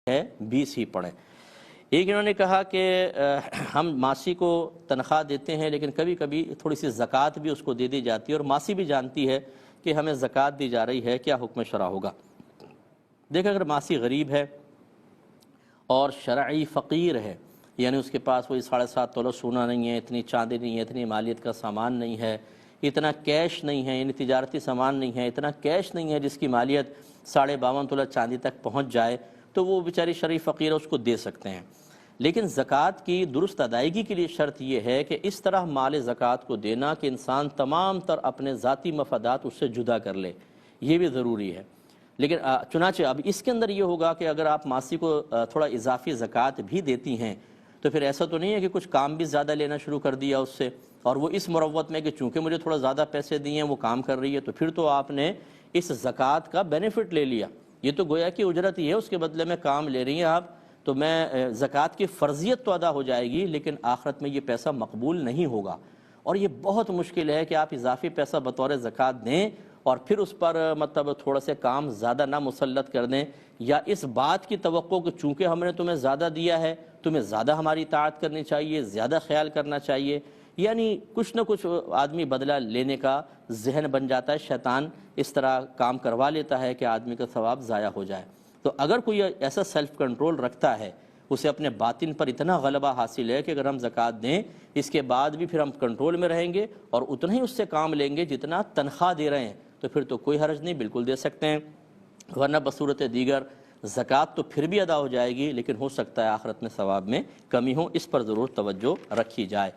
ہے 20 ہی پڑھیں۔ ایک انہوں نے کہا کہ ہم ماسی کو تنخواہ دیتے ہیں لیکن کبھی کبھی تھوڑی سی زکوٰۃ بھی اس کو دے دی جاتی ہے اور ماسی بھی جانتی ہے کہ ہمیں زکوٰۃ دی جا رہی ہے، کیا حکم شرع ہوگا؟ دیکھیں اگر ماسی غریب ہے اور شرعی فقیر ہے، یعنی اس کے پاس وہی 7.5 تولہ سونا نہیں ہے، اتنی چاندی نہیں ہے، اتنی مالیت کا سامان نہیں ہے، اتنا کیش نہیں ہے، یعنی تجارتی سامان نہیں ہے، اتنا کیش نہیں ہے جس کی مالیت 52.5 تولہ چاندی تک پہنچ جائے، تو وہ بیچاری شرعی فقیر ہے، اس کو دے سکتے ہیں۔ لیکن زکوٰۃ کی درست ادائیگی کے لیے شرط یہ ہے کہ اس طرح مال زکوٰۃ کو دینا کہ انسان تمام تر اپنے ذاتی مفادات اس سے جدا کر لے، یہ بھی ضروری ہے۔ لیکن چنانچہ اب اس کے اندر یہ ہوگا کہ اگر آپ ماسی کو تھوڑا اضافی زکوٰۃ بھی دیتی ہیں تو پھر ایسا تو نہیں ہے کہ کچھ کام بھی زیادہ لینا شروع کر دیا اس سے، اور وہ اس مروت میں کہ چونکہ مجھے تھوڑا زیادہ پیسے دیے ہیں وہ کام کر رہی ہے، تو پھر تو آپ نے اس زکوٰۃ کا بینیفٹ لے لیا، یہ تو گویا کہ اجرت ہی ہے، اس کے بدلے میں کام لے رہی ہیں آپ، تو میں زکوٰۃ کی فرضیت تو ادا ہو جائے گی لیکن آخرت میں یہ پیسہ مقبول نہیں ہوگا۔ اور یہ بہت مشکل ہے کہ آپ اضافی پیسہ بطور زکوٰۃ دیں اور پھر اس پر مطلب تھوڑا سے کام زیادہ نہ مسلط کر دیں، یا اس بات کی توقع کہ چونکہ ہم نے تمہیں زیادہ دیا ہے تمہیں زیادہ ہماری اطاعت کرنی چاہیے، زیادہ خیال کرنا چاہیے، یعنی کچھ نہ کچھ آدمی بدلہ لینے کا ذہن بن جاتا ہے، شیطان اس طرح کام کروا لیتا ہے کہ آدمی کا ثواب ضائع ہو جائے۔ تو اگر کوئی ایسا سیلف کنٹرول رکھتا ہے، اسے اپنے باطن پر اتنا غلبہ حاصل ہے کہ اگر ہم زکوٰۃ دیں اس کے بعد بھی پھر ہم کنٹرول میں رہیں گے اور اتنا ہی اس سے کام لیں گے جتنا تنخواہ دے رہے ہیں، تو پھر تو کوئی حرج نہیں، بالکل دے سکتے ہیں۔ ورنہ بصورت دیگر زکوٰۃ تو پھر بھی ادا ہو جائے گی لیکن ہو سکتا ہے آخرت میں ثواب میں کمی ہو، اس پر ضرور توجہ رکھی جائے۔